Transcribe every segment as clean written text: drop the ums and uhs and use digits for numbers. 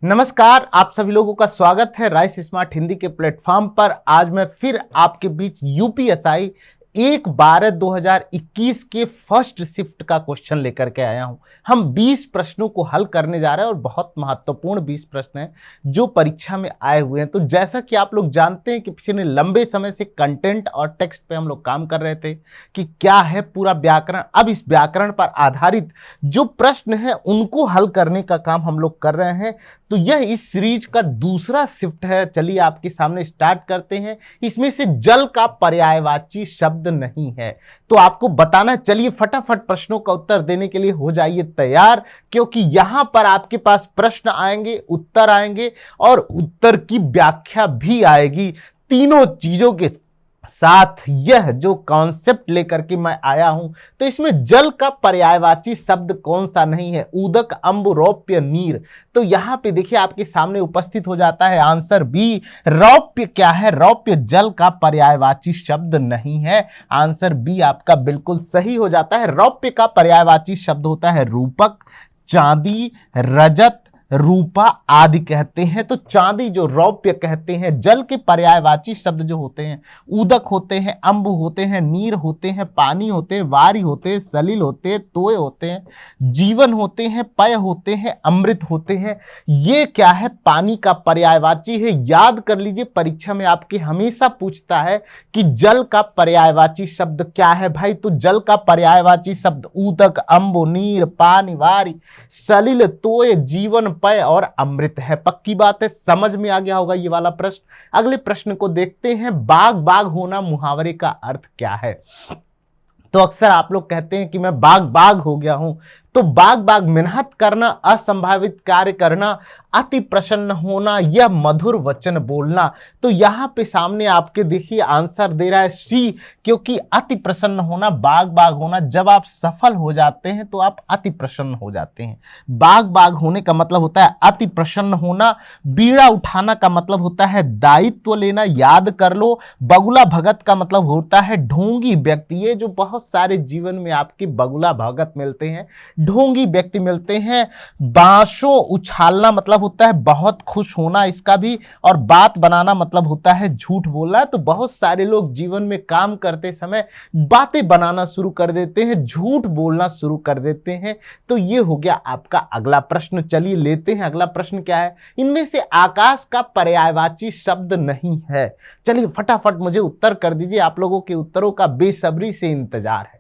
नमस्कार, आप सभी लोगों का स्वागत है राइस स्मार्ट हिंदी के प्लेटफॉर्म पर। आज मैं फिर आपके बीच यूपीएसआई 1/12/2021 के फर्स्ट शिफ्ट का क्वेश्चन लेकर के आया हूं। हम 20 प्रश्नों को हल करने जा रहे हैं और बहुत महत्वपूर्ण 20 प्रश्न हैं जो परीक्षा में आए हुए हैं। तो जैसा कि आप लोग जानते हैं कि पिछले लंबे समय से कंटेंट और टेक्स्ट पे हम लोग काम कर रहे थे कि क्या है पूरा व्याकरण। अब इस व्याकरण पर आधारित जो प्रश्न है उनको हल करने का काम हम लोग कर रहे हैं। तो यह इस सीरीज का दूसरा शिफ्ट है। चलिए आपके सामने स्टार्ट करते हैं। इसमें से जल का पर्यायवाची शब्द नहीं है, तो आपको बताना। चलिए फटाफट प्रश्नों का उत्तर देने के लिए हो जाइए तैयार, क्योंकि यहां पर आपके पास प्रश्न आएंगे, उत्तर आएंगे और उत्तर की व्याख्या भी आएगी। तीनों चीजों के साथ यह जो कॉन्सेप्ट लेकर के मैं आया हूं, तो इसमें जल का पर्यायवाची शब्द कौन सा नहीं है? उदक, अम्ब, रौप्य, नीर। तो यहां पे देखिए आपके सामने उपस्थित हो जाता है आंसर बी। रौप्य क्या है? रौप्य जल का पर्यायवाची शब्द नहीं है। आंसर बी आपका बिल्कुल सही हो जाता है। रौप्य का पर्यायवाची शब्द होता है रूपक, चांदी, रजत, रूपा आदि कहते हैं। तो चांदी जो रौप्य कहते हैं। जल के पर्यायवाची शब्द जो होते हैं उदक होते हैं, अम्ब होते हैं, नीर होते हैं, पानी होते हैं, वारी होते हैं, सलिल होते हैं, तोय होते हैं, जीवन होते हैं, पय होते हैं, अमृत होते हैं। ये क्या है? पानी का पर्यायवाची है। याद कर लीजिए, परीक्षा में आपके हमेशा पूछता है कि जल का पर्यायवाची शब्द क्या है भाई। तो जल का पर्यायवाची शब्द उदक, अम्ब, नीर, पानी, वारी, सलिल, तोय, जीवन, पय और अमृत है। पक्की बात है, समझ में आ गया होगा ये वाला प्रश्न। अगले प्रश्न को देखते हैं। बाग बाग होना मुहावरे का अर्थ क्या है? तो अक्सर आप लोग कहते हैं कि मैं बाग बाग हो गया हूं। तो बाग बाग मेहनत करना, असंभावित कार्य करना, अति प्रसन्न होना, यह मधुर वचन बोलना। तो यहां पे सामने आपके देखिए आंसर दे रहा है सी, क्योंकि अति प्रसन्न होना, बाग बाग होना, जब आप सफल हो जाते हैं तो आप अति प्रसन्न हो जाते हैं। बाग बाग होने का मतलब होता है अति प्रसन्न होना। बीड़ा उठाना का मतलब होता है दायित्व लेना, याद कर लो। बगुला भगत का मतलब होता है ढोंगी व्यक्ति। ये जो बहुत सारे जीवन में आपके बगुला भगत मिलते हैं, ढोंगी व्यक्ति मिलते हैं। बांसों उछालना मतलब होता है बहुत खुश होना इसका भी। और बात बनाना मतलब होता है झूठ बोलना। तो बहुत सारे लोग जीवन में काम करते समय बातें बनाना शुरू कर देते हैं, झूठ बोलना शुरू कर देते हैं। तो ये हो गया आपका अगला प्रश्न। चलिए लेते हैं अगला प्रश्न क्या है। इनमें से आकाश का पर्यायवाची शब्द नहीं है। चलिए फटाफट मुझे उत्तर कर दीजिए। आप लोगों के उत्तरों का बेसब्री से इंतजार है,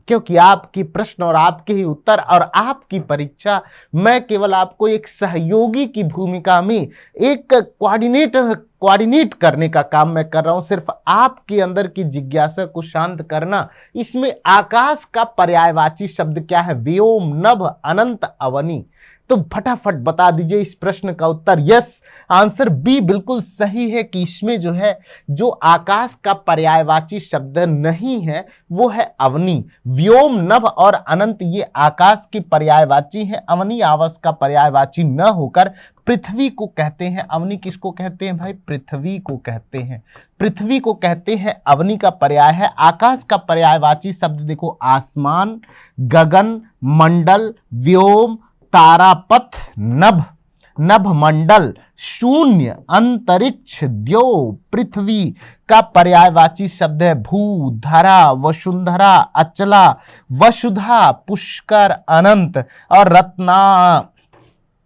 क्योंकि आपकी प्रश्न और आपके ही उत्तर और आपकी परीक्षा, मैं केवल आपको एक सहयोगी की भूमिका में एक कोऑर्डिनेट करने का काम मैं कर रहा हूं। सिर्फ आपके अंदर की जिज्ञासा को शांत करना। इसमें आकाश का पर्यायवाची शब्द क्या है? व्योम, नभ, अनंत, अवनी। तो फटाफट बता दीजिए इस प्रश्न का उत्तर। यस, आंसर बी बिल्कुल सही है कि इसमें जो है जो आकाश का पर्यायवाची शब्द नहीं है वो है अवनी। व्योम, नभ और अनंत ये आकाश के पर्यायवाची हैं। अवनी आवास का पर्यायवाची न होकर पृथ्वी को कहते हैं। अवनी किसको कहते हैं भाई? पृथ्वी को कहते हैं। पृथ्वी को कहते हैं, अवनी का पर्याय है। आकाश का पर्यायवाची शब्द देखो, आसमान, गगन, मंडल, व्योम, तारापथ, नभ, नभमंडल, शून्य, अंतरिक्ष, द्यौ। पृथ्वी का पर्यायवाची शब्द है भू, धरा, वसुंधरा, अचला, वसुधा, पुष्कर, अनंत और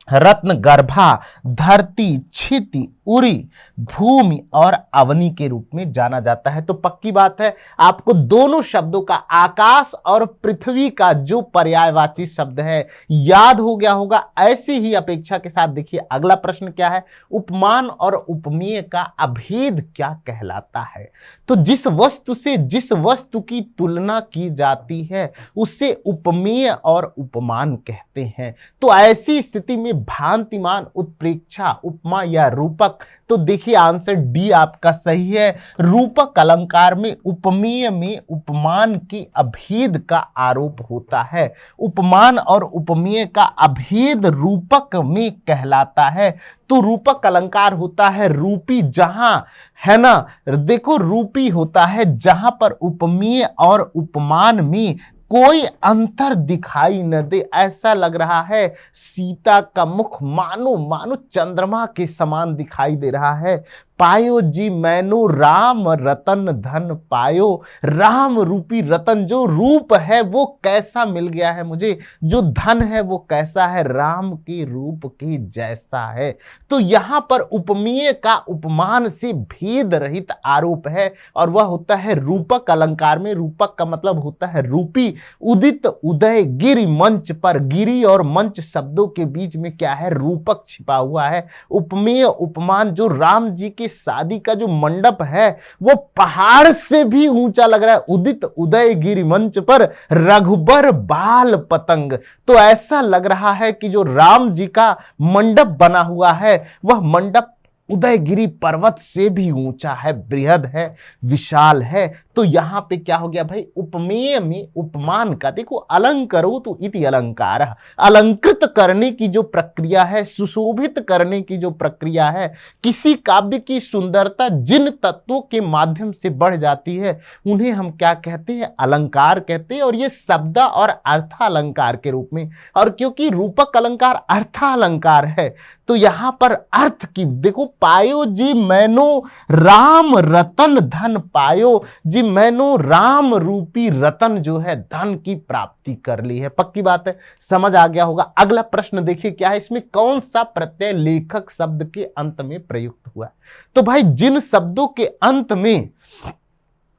रत्न गर्भा, धरती, क्षिति, उरी, भूमि और अवनी के रूप में जाना जाता है। तो पक्की बात है आपको दोनों शब्दों का, आकाश और पृथ्वी का जो पर्यायवाची शब्द है याद हो गया होगा। ऐसी ही अपेक्षा के साथ देखिए अगला प्रश्न क्या है। उपमान और उपमेय का अभेद क्या कहलाता है? तो जिस वस्तु से जिस वस्तु की तुलना की जाती है उसे उपमेय और उपमान कहते हैं। तो ऐसी स्थिति में भांतिमान, उत्प्रेक्षा, उपमा या रूपक। तो देखिए आंसर डी आपका सही है। रूपक अलंकार में उपमेय में उपमान के अभेद का आरोप होता है। उपमान और उपमेय का अभेद रूपक में कहलाता है। तो रूपक अलंकार होता है रूपी, जहां है ना, देखो रूपी होता है जहां पर उपमेय और उपमान में कोई अंतर दिखाई न दे, ऐसा लग रहा है सीता का मुख मानो मानो चंद्रमा के समान दिखाई दे रहा है। पायो जी मैनो राम रतन धन पायो, राम रूपी रतन जो रूप है वो कैसा मिल गया है मुझे, जो धन है वो कैसा है, राम के रूप के जैसा है। तो यहां पर उपमेय का उपमान से भेद रहित आरोप है और वह होता है रूपक अलंकार में। रूपक का मतलब होता है रूपी। उदित उदय गिरि मंच पर, गिरि और मंच शब्दों के बीच में क्या है, रूपक छिपा हुआ है। उपमेय उपमान जो राम जी के शादी का जो मंडप है वो पहाड़ से भी ऊंचा लग रहा है। उदित उदय गिरि मंच पर रघुबर बाल पतंग, तो ऐसा लग रहा है कि जो राम जी का मंडप बना हुआ है वह मंडप उदयगिरी पर्वत से भी ऊंचा है, बृहद है, विशाल है। तो यहां पे क्या हो गया भाई, उपमेय में उपमान का देखो, अलंकरो तो इति अलंकार, अलंकृत करने की जो प्रक्रिया है, सुशोभित करने की जो प्रक्रिया है, किसी काव्य की सुंदरता जिन तत्वों के माध्यम से बढ़ जाती है उन्हें हम क्या कहते हैं, अलंकार कहते हैं। और ये शब्द और अर्थालंकार के रूप में, और क्योंकि रूपक अलंकार अर्थालंकार है तो यहां पर अर्थ की देखो, पायो जी मैनो राम रतन धन पायो, जी मैनो राम रूपी रतन जो है धन की प्राप्ति कर ली है। पक्की बात है, समझ आ गया होगा। अगला प्रश्न देखिए क्या है, इसमें कौन सा प्रत्यय लेखक शब्द के अंत में प्रयुक्त हुआ है। तो भाई जिन शब्दों के अंत में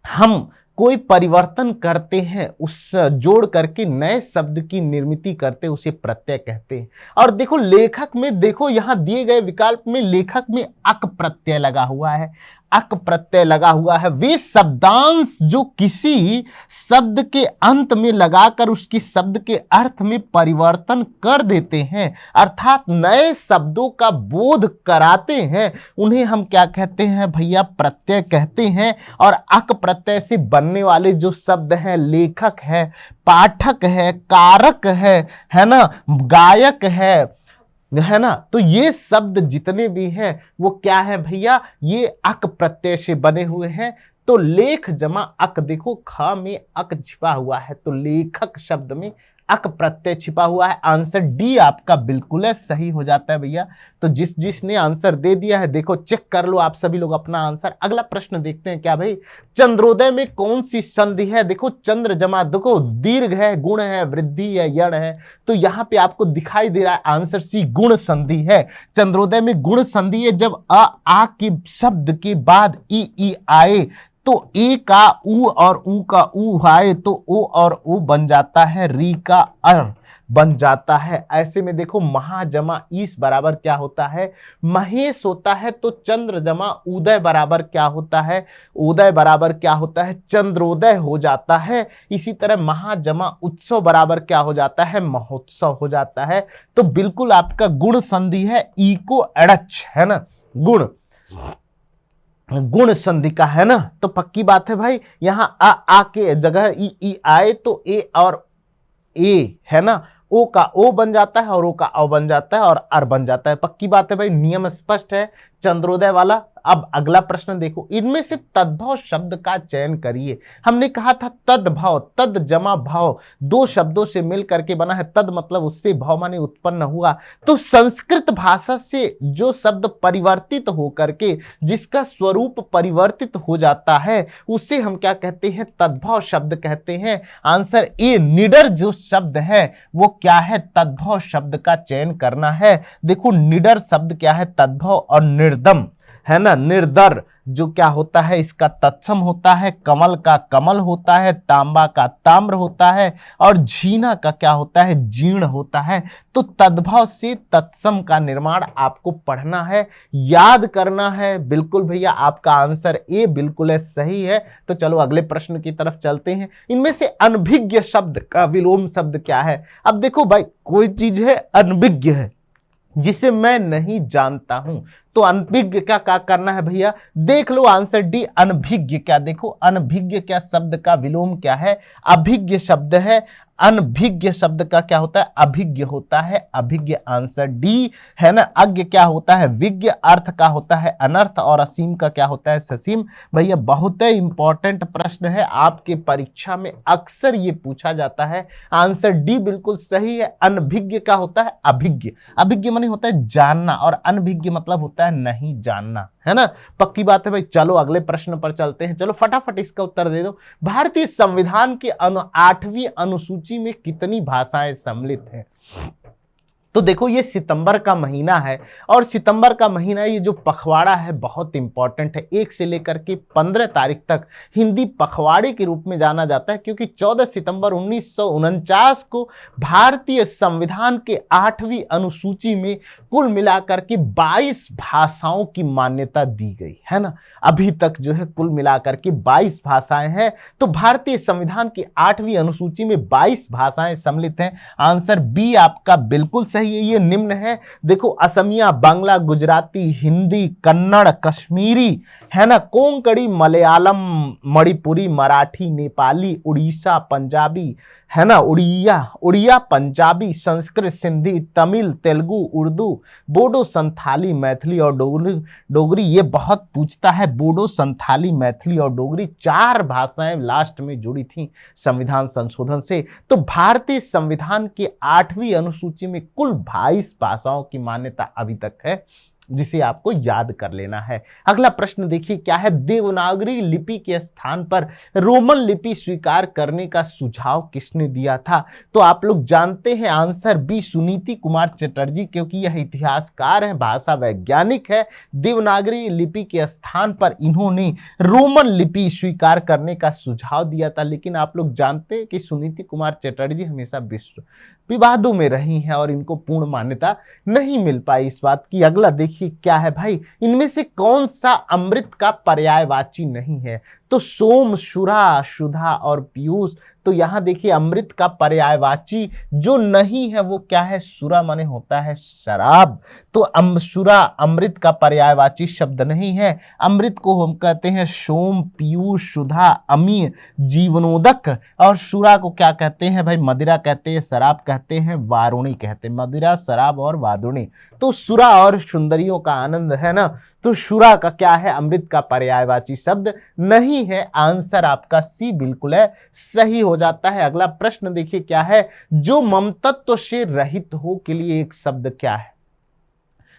हम कोई परिवर्तन करते हैं, उस जोड़ करके नए शब्द की निर्मिति करते हैं, उसे प्रत्यय कहते हैं। और देखो लेखक में, देखो यहां दिए गए विकल्प में लेखक में अक प्रत्यय लगा हुआ है, अक प्रत्यय लगा हुआ है। वे शब्दांश जो किसी शब्द के अंत में लगाकर उसके शब्द के अर्थ में परिवर्तन कर देते हैं, अर्थात नए शब्दों का बोध कराते हैं, उन्हें हम क्या कहते हैं भैया, प्रत्यय कहते हैं। और अक प्रत्यय से बनने वाले जो शब्द हैं, लेखक है, पाठक है, कारक है ना, गायक है ना, तो ये शब्द जितने भी हैं वो क्या है भैया, ये अक प्रत्यय से बने हुए हैं। तो लेख जमा अक, देखो ख में अक छिपा हुआ है तो लेखक शब्द में अक प्रत्यय छिपा हुआ है। आंसर डी आपका बिल्कुल है, सही हो जाता है भैया। तो जिसने आंसर दे दिया है देखो चेक कर लो आप सभी लोग अपना आंसर। अगला प्रश्न देखते हैं क्या भाई, चंद्रोदय में कौन सी संधि है। देखो चंद्र जमा, देखो दीर्घ है, गुण है, वृद्धि है, यण है, तो यहां पे आपको दिखाई दे रहा है आंसर सी गुण संधि है। चंद्रोदय में गुण संधि है, जब आ के शब्द के बाद ई आए तो ए का ऊ और ऊ का ऊ आए तो ओ और ऊ बन जाता है, री का अर बन जाता है। ऐसे में देखो महा जमा ईस बराबर क्या होता है, महेश होता है। तो चंद्र जमा उदय बराबर क्या होता है, उदय बराबर क्या होता है, चंद्रोदय हो जाता है। इसी तरह महा जमा उत्सव बराबर क्या हो जाता है, महोत्सव हो जाता है। तो बिल्कुल आपका गुण संधि है, ई को एड़च है ना, गुण संधि का है ना। तो पक्की बात है भाई, यहां आ के जगह ई आए तो ए और ए है ना, ओ का ओ बन जाता है और ओ का औ बन जाता है और अर बन जाता है। पक्की बात है भाई, नियम स्पष्ट है चंद्रोदय वाला। अब अगला प्रश्न देखो, इनमें से तद्भव शब्द का चयन करिए। हमने कहा था तद्भव, तद जमा भाव दो शब्दों से मिल करके बना है। तद मतलब उससे, भाव माने उत्पन्न हुआ। तो संस्कृत भाषा से जो शब्द परिवर्तित हो करके जिसका स्वरूप परिवर्तित हो जाता है उसे हम क्या कहते हैं, तद्भव शब्द कहते हैं। आंसर ए निडर जो शब्द है वो क्या है, तद्भव शब्द का चयन करना है। देखो निडर शब्द क्या है, तद्भव, और निर्दम है ना, निर्दर जो क्या होता है इसका तत्सम होता है, कमल का कमल होता है, तांबा का ताम्र होता है, और झीना का क्या होता है, जीर्ण होता है। तो तद्भव से तत्सम का निर्माण आपको पढ़ना है, याद करना है। बिल्कुल भैया आपका आंसर ए बिल्कुल है, सही है। तो चलो अगले प्रश्न की तरफ चलते हैं। इनमें से अनभिज्ञ शब्द का विलोम शब्द क्या है। अब देखो भाई, कोई चीज है अनभिज्ञ है जिसे मैं नहीं जानता हूं, तो अनभिज्ञ का क्या करना है भैया, देख लो आंसर डी अनभिज्ञ। क्या देखो अनभिज्ञ क्या शब्द का विलोम क्या है, अभिज्ञ शब्द है। अनभिज्ञ शब्द का क्या होता है, अभिज्ञ होता है, अभिज्ञ आंसर डी है ना। अज्ञ क्या होता है, विज्ञ। अर्थ का होता है अनर्थ, और असीम का क्या होता है, ससीम। भैया बहुत ही इंपॉर्टेंट प्रश्न है, आपके परीक्षा में अक्सर ये पूछा जाता है। आंसर डी बिल्कुल सही है। अनभिज्ञ का होता है अभिज्ञ। अभिज्ञ माने होता है जानना, और अनभिज्ञ मतलब होता है नहीं जानना, है ना। पक्की बात है भाई। चलो अगले प्रश्न पर चलते हैं, चलो फटाफट इसका उत्तर दे दो। भारतीय संविधान की 8वीं अनुसूची में कितनी भाषाएं सम्मिलित हैं। तो देखो ये सितंबर का महीना है, और सितंबर का महीना ये जो पखवाड़ा है बहुत इंपॉर्टेंट है। 1 से लेकर के 15 तारीख तक हिंदी पखवाड़े के रूप में जाना जाता है, क्योंकि 14 सितंबर 1949 को भारतीय संविधान के 8वीं अनुसूची में कुल मिलाकर के 22 भाषाओं की मान्यता दी गई है ना। अभी तक जो है कुल मिलाकर के 22 भाषाएं हैं। तो भारतीय संविधान की 8वीं अनुसूची में 22 भाषाएं सम्मिलित हैं। आंसर बी आपका बिल्कुल सही है। ये निम्न है, देखो असमिया, बांग्ला, गुजराती, हिंदी, कन्नड़, कश्मीरी, है ना, कोंकणी, मलयालम, मणिपुरी, मराठी, नेपाली, उड़ीसा, पंजाबी, है ना, उड़िया, पंजाबी, संस्कृत, सिंधी, तमिल, तेलुगु, उर्दू, बोडो, संथाली, मैथिली और डोगरी। ये बहुत पूछता है, बोडो, संथाली, मैथिली और डोगरी 4 भाषाएं लास्ट में जुड़ी थी संविधान संशोधन से। तो भारतीय संविधान की 8वीं अनुसूची में कुल 22 भाषाओं की मान्यता अभी तक है, जिसे आपको याद कर लेना है। अगला प्रश्न देखिए क्या है, देवनागरी लिपि के स्थान पर रोमन लिपि स्वीकार करने का सुझाव किसने दिया था। तो आप लोग जानते हैं आंसर बी सुनीति कुमार चटर्जी, क्योंकि यह इतिहासकार हैं, भाषा वैज्ञानिक है। देवनागरी लिपि के स्थान पर इन्होंने रोमन लिपि स्वीकार करने का सुझाव दिया था। लेकिन आप लोग जानते हैं कि सुनीति कुमार चटर्जी हमेशा विश्व विवादों में रही हैं और इनको पूर्ण मान्यता नहीं मिल पाई इस बात की। अगला देखिए क्या है भाई, इनमें से कौन सा अमृत का पर्यायवाची नहीं है। तो सोम, शुरा, सुधा और पीयूष। तो यहां देखिए अमृत का पर्यायवाची जो नहीं है वो क्या है, सुरा माने होता है शराब। तो सुरा अमृत का पर्यायवाची शब्द नहीं है। अमृत को हम कहते हैं सोम, पीयूष, सुधा, अमीय, जीवनोदक। और सुरा को क्या कहते हैं भाई, मदिरा कहते हैं, शराब कहते हैं, वारुणी कहते हैं। मदिरा, शराब और वारुणी। तो सुरा और सुंदरियों का आनंद, है ना। तो सुरा का क्या है, अमृत का पर्यायवाची शब्द नहीं है। आंसर आपका सी बिल्कुल है, सही हो जाता है। अगला प्रश्न देखिए क्या है, जो ममतत्व से रहित हो के लिए एक शब्द क्या है।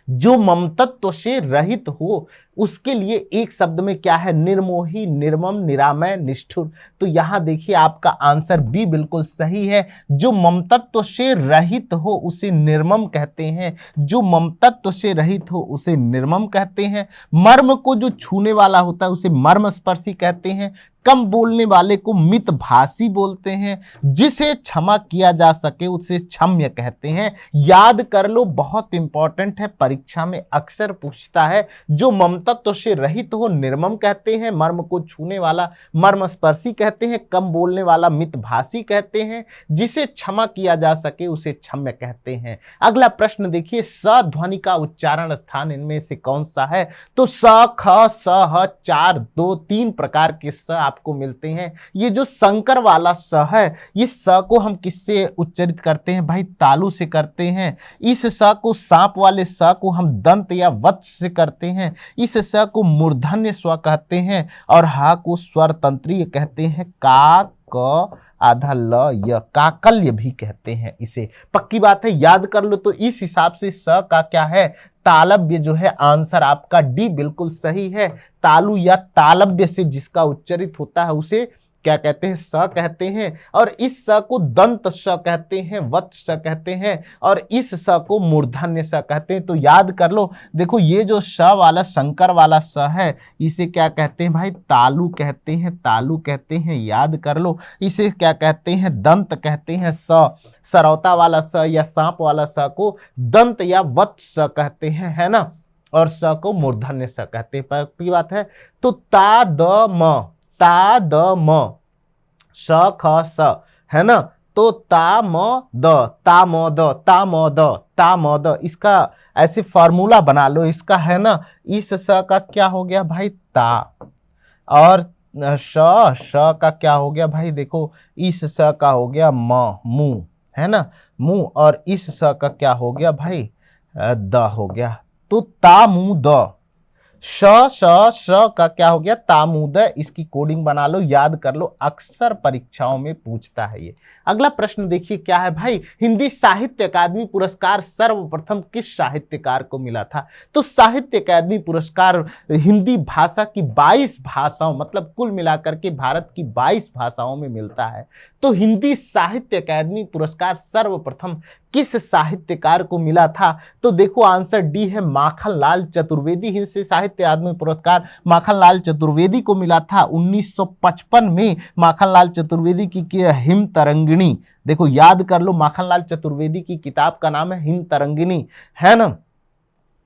जो ममतत्व से रहित हो उसके लिए एक शब्द में क्या है, निर्मोही, निर्मम, निरामय, निष्ठुर। तो यहां देखिए आपका आंसर बी बिल्कुल सही है। जो ममतत्व से रहित हो उसे निर्मम कहते हैं। जो ममतत्व से रहित हो उसे निर्मम कहते हैं। मर्म को जो छूने वाला होता है उसे मर्मस्पर्शी कहते हैं। कम बोलने वाले को मितभाषी बोलते हैं। जिसे क्षमा किया जा सके उसे क्षम्य कहते हैं। याद कर लो, बहुत इंपॉर्टेंट है, परीक्षा में अक्सर पूछता है। जो ममतत्व से रहित हो निर्मम कहते हैं, मर्म को छूने वाला मर्मस्पर्शी कहते हैं, कम बोलने वाला मितभाषी कहते हैं, जिसे क्षमा किया जा सके उसे क्षम्य कहते हैं। अगला प्रश्न देखिए, स ध्वनि का उच्चारण स्थान इनमें से कौन सा है। तो स, ख, स, ह 4, 2, 3 प्रकार के स आपको मिलते हैं। ये जो संकर वाला स है, इस स को हम किससे उच्चारित करते हैं भाई, तालु से करते हैं। इस स को, सांप वाले स को हम दंत या वत्स से करते हैं। इस स को मूर्धन्य स्व कहते हैं, और हा को स्वर तंत्रीय कहते हैं। का, क, आधा ल, य, काकल्य भी कहते हैं इसे। पक्की बात है, याद कर लो। तो इस हिसाब से स का क्या है, तालव्य जो है। आंसर आपका डी बिल्कुल सही है। तालु या तालव्य से जिसका उच्चारित होता है उसे क्या कहते हैं, स कहते हैं। और इस स को दंत स कहते हैं, वत्स स कहते हैं, और इस स को मूर्धन्य स कहते हैं। तो याद कर लो, देखो ये जो स वाला संकर वाला स है इसे क्या कहते हैं भाई, तालु कहते हैं, तालु कहते हैं। याद कर लो, इसे क्या कहते हैं, दंत कहते हैं। सरौता वाला स या सांप वाला स को दंत या वत्स स कहते हैं, है ना। और स को मूर्धन्य स कहते हैं। पक्की बात है। तो ता द म, ता द म, स ख स, है ना। तो ता म द, ता म द, ता म द, ता म द, इसका ऐसे फॉर्मूला बना लो इसका, है ना। इस स का क्या हो गया भाई, ता, और श का क्या हो गया भाई, देखो इस स का हो गया म, मुंह, है ना, मुंह, और इस स का क्या हो गया भाई, द हो गया। तो ता मुंह द, श श का क्या हो गया, तामुदय। इसकी कोडिंग बना लो, याद कर लो, अक्सर परीक्षाओं में पूछता है ये। अगला प्रश्न देखिए क्या है भाई, हिंदी साहित्य अकादमी पुरस्कार सर्वप्रथम किस साहित्यकार को मिला था। तो साहित्य अकादमी पुरस्कार हिंदी भाषा की 22 भाषाओं, मतलब कुल मिलाकर के भारत की 22 भाषाओं में मिलता है। तो हिंदी साहित्य अकादमी पुरस्कार सर्वप्रथम किस साहित्यकार को मिला था। तो देखो आंसर डी है, माखनलाल चतुर्वेदी। हिंदी साहित्य अकादमी पुरस्कार माखनलाल चतुर्वेदी को मिला था 1955 में। माखनलाल चतुर्वेदी की हिम तरंगिणी, देखो याद कर लो, माखनलाल चतुर्वेदी की किताब का नाम है हिम तरंगिणी, है ना।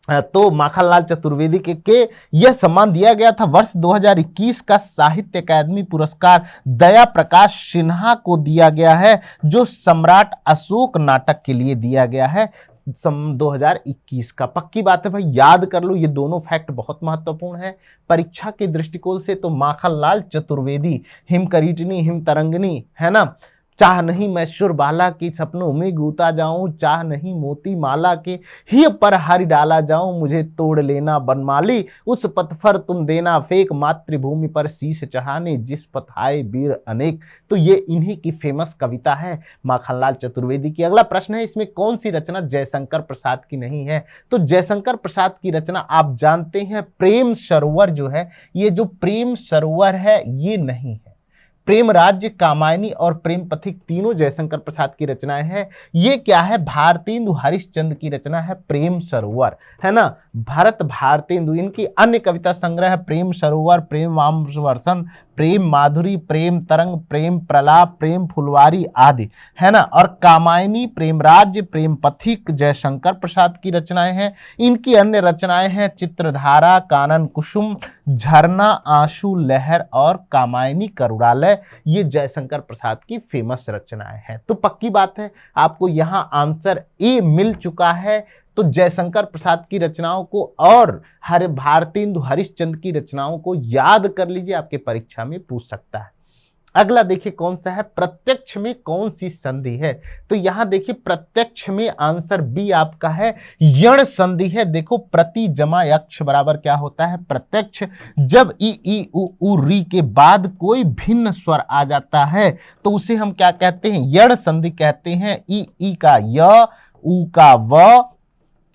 तो माखनलाल चतुर्वेदी के यह सम्मान दिया गया था। वर्ष 2021 का साहित्य अकादमी पुरस्कार दया प्रकाश सिन्हा को दिया गया है, जो सम्राट अशोक नाटक के लिए दिया गया है 2021 का। पक्की बात है भाई, याद कर लो, ये दोनों फैक्ट बहुत महत्वपूर्ण है परीक्षा के दृष्टिकोण से। तो माखनलाल चतुर्वेदी, हिमकरीटनी, हिम तरंगिणी, है ना, चाह नहीं मैं सुरबाला की सपनों में गूता जाऊं, चाह नहीं मोती माला के ही पर हरि डाला जाऊं, मुझे तोड़ लेना बनमाली, उस पथ पर तुम देना फेंक, मातृभूमि पर शीश चढ़ाने जिस पथ आए वीर अनेक। तो ये इन्हीं की फेमस कविता है माखनलाल चतुर्वेदी की। अगला प्रश्न है, इसमें कौन सी रचना जयशंकर प्रसाद की नहीं है। तो जयशंकर प्रसाद की रचना आप जानते हैं प्रेम सरोवर जो है, ये जो प्रेम सरोवर है ये नहीं है। प्रेम राज्य, कामायनी और प्रेम पथिक तीनों जयशंकर प्रसाद की रचनाएं हैं। ये क्या है, भारतेंदु हरिश्चंद्र की रचना है प्रेम सरोवर, है ना। भरत भारतेंदु, इनकी अन्य कविता संग्रह है प्रेम सरोवर, प्रेम वामवर्षण, प्रेम माधुरी, प्रेम तरंग, प्रेम प्रलाप, प्रेम फुलवारी आदि, है ना। और कामायनी, प्रेम राज्य, प्रेम पथिक जयशंकर प्रसाद की रचनाएं हैं। इनकी अन्य रचनाएं हैं चित्रधारा, कानन कुसुम, झरना, आंसू लहर और कामायनी करुणालय। ये जयशंकर प्रसाद की फेमस रचनाएं हैं। तो पक्की बात है, आपको यहां आंसर ए मिल चुका है। तो जयशंकर प्रसाद की रचनाओं को और भारतेंदु हरिश्चंद्र की रचनाओं को याद कर लीजिए, आपके परीक्षा में पूछ सकता है। अगला देखिए कौन सा है, प्रत्यक्ष में कौन सी संधि है। तो यहां देखिए प्रत्यक्ष में आंसर बी आपका है, यण संधि है। देखो प्रति जमा यक्ष बराबर क्या होता है, प्रत्यक्ष। जब ई उ री के बाद कोई भिन्न स्वर आ जाता है तो उसे हम क्या कहते हैं, यण संधि कहते हैं। ई का य, उ का व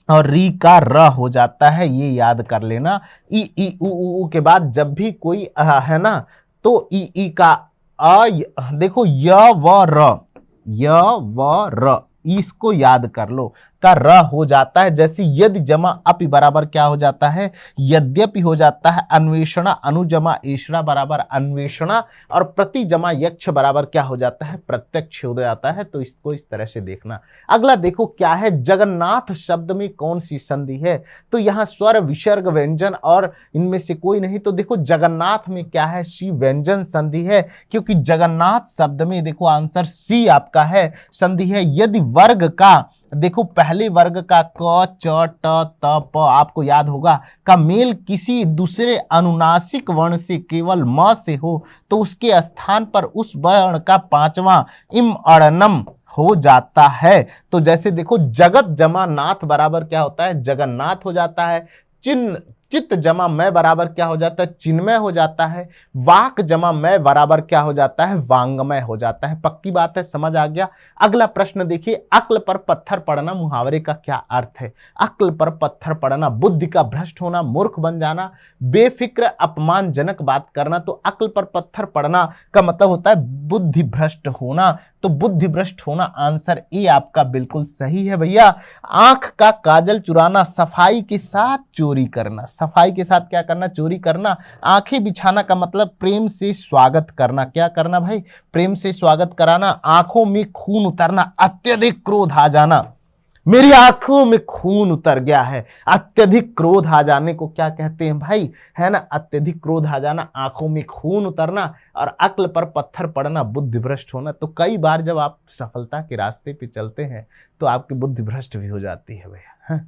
और री का र हो जाता है, ये याद कर लेना। ई उ के बाद जब भी कोई है ना, तो ई का देखो य व र, इसको याद कर लो, का र हो जाता है। जैसे यदि जमा अपि बराबर क्या हो जाता है, यद्यपि हो जाता है। अन्वेषणा, अनुजमा ईश्वरा बराबर अन्वेषणा, और प्रति जमा यक्ष बराबर क्या हो जाता है, प्रत्यक्ष हो जाता है। तो इसको इस तरह से देखना। अगला देखो क्या है, जगन्नाथ शब्द में कौन सी संधि है। तो यहाँ स्वर, विसर्ग, व्यंजन और इनमें से कोई नहीं। तो देखो जगन्नाथ में क्या है, सी व्यंजन संधि है, क्योंकि जगन्नाथ शब्द में देखो आंसर सी आपका है, संधि है। यदि वर्ग का, देखो पहले वर्ग का क, च, ट, त, प आपको याद होगा, का मेल किसी दूसरे अनुनासिक वर्ण से केवल म से हो तो उसके स्थान पर उस वर्ण का पांचवा इम अड़नम हो जाता है। तो जैसे देखो जगत जमा नाथ बराबर क्या होता है, जगन्नाथ हो जाता है। चित्त जमा मैं बराबर क्या हो जाता है, चिन्मय हो जाता है। वाक जमा मैं बराबर क्या हो जाता है, वांगमय हो जाता है। पक्की बात है, समझ आ गया। अगला प्रश्न देखिए, अक्ल पर पत्थर पड़ना मुहावरे का क्या अर्थ है। अक्ल पर पत्थर पड़ना, बुद्धि का भ्रष्ट होना, मूर्ख बन जाना, बेफिक्र अपमानजनक बात करना। तो अक्ल पर पत्थर पड़ना का मतलब होता है बुद्धि भ्रष्ट होना। तो बुद्धि भ्रष्ट होना आंसर ए आपका बिल्कुल सही है भैया। आंख का काजल चुराना, सफाई के साथ चोरी करना। सफाई के साथ क्या करना, चोरी करना। आंखें बिछाना का मतलब प्रेम से स्वागत करना। क्या करना भाई, प्रेम से स्वागत कराना। आंखों में खून उतरना, अत्यधिक क्रोध आ जाना। मेरी आंखों में खून उतर गया है। अत्यधिक क्रोध आ जाने को क्या कहते हैं भाई, है ना, अत्यधिक क्रोध आ जाना, आंखों में खून उतरना। और अक्ल पर पत्थर पड़ना, बुद्धि भ्रष्ट होना। तो कई बार जब आप सफलता के रास्ते पे चलते हैं तो आपकी बुद्धि भ्रष्ट भी हो जाती है भैया।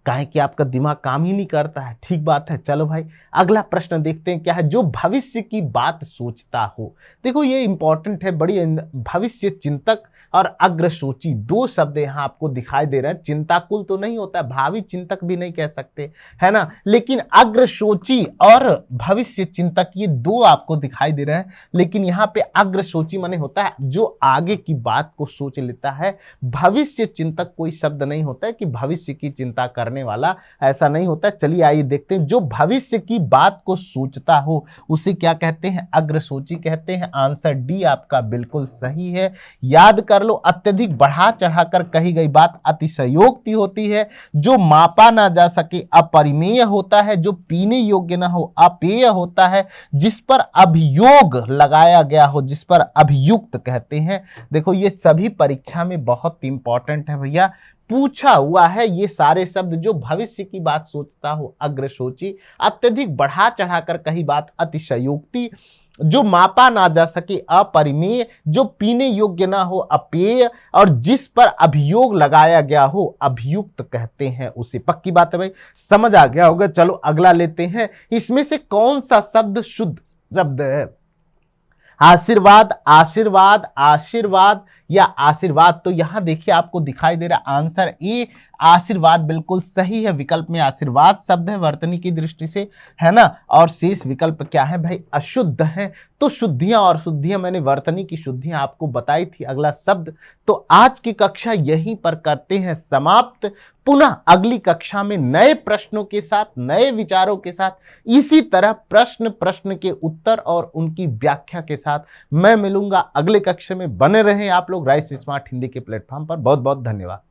काहे कि आपका दिमाग काम ही नहीं करता है। ठीक बात है। चलो भाई अगला प्रश्न देखते हैं क्या है। जो भविष्य की बात सोचता हो, देखो ये इंपॉर्टेंट है, बड़ी भविष्य चिंतक और अग्रसोची दो शब्द यहाँ आपको दिखाई दे रहे हैं। चिंताकुल तो नहीं होता, भावी चिंतक भी नहीं कह सकते, है ना, लेकिन अग्रसोची और भविष्य चिंतक ये दो आपको दिखाई दे रहे हैं। लेकिन यहाँ पे अग्रसोची माने होता है जो आगे की बात को सोच लेता है। भविष्य चिंतक कोई शब्द नहीं होता है कि भविष्य की चिंता करने वाला, ऐसा नहीं होता। चलिए आइए देखते हैं। जो भविष्य की बात को सोचता हो उसे क्या कहते हैं? अग्रसोची कहते हैं। आंसर डी आपका बिल्कुल सही है। याद कर लो, अत्यधिक बढ़ा चढ़ाकर कही गई बात अतिशयोक्ति होती है। जो मापा ना जा सके अपरिमेय होता है। जो पीने योग्य ना हो अपेय होता है। जिस पर अभियोग लगाया गया हो, जिस पर अभियुक्त कहते हैं। देखो ये सभी परीक्षा में बहुत इंपॉर्टेंट है भैया, पूछा हुआ है ये सारे शब्द। जो भविष्य की बात सोचता हो अग्रसोची, अत्यधिक बढ़ा चढ़ाकर कही बात अतिशयोक्ति, जो मापा ना जा सके अपरिमेय, जो पीने योग्य ना हो अपेय, और जिस पर अभियोग लगाया गया हो अभियुक्त कहते हैं उसे। पक्की बात है भाई, समझ आ गया होगा। चलो अगला लेते हैं। इसमें से कौन सा शब्द शुद्ध शब्द है? आशीर्वाद, आशीर्वाद, आशीर्वाद या आशीर्वाद। तो यहां देखिए आपको दिखाई दे रहा आंसर ए आशीर्वाद बिल्कुल सही है। विकल्प में आशीर्वाद शब्द है वर्तनी की दृष्टि से, है ना, और शेष विकल्प क्या है भाई? अशुद्ध है। तो शुद्धियां और शुद्धियां, मैंने वर्तनी की शुद्धियां आपको बताई थी। अगला शब्द। तो आज की कक्षा यहीं पर करते हैं समाप्त। पुनः अगली कक्षा में नए प्रश्नों के साथ, नए विचारों के साथ, इसी तरह प्रश्न प्रश्न के उत्तर और उनकी व्याख्या के साथ मैं मिलूंगा अगले कक्षा में। बने रहें आप लोग राइस स्मार्ट हिंदी के प्लेटफॉर्म पर। बहुत बहुत धन्यवाद।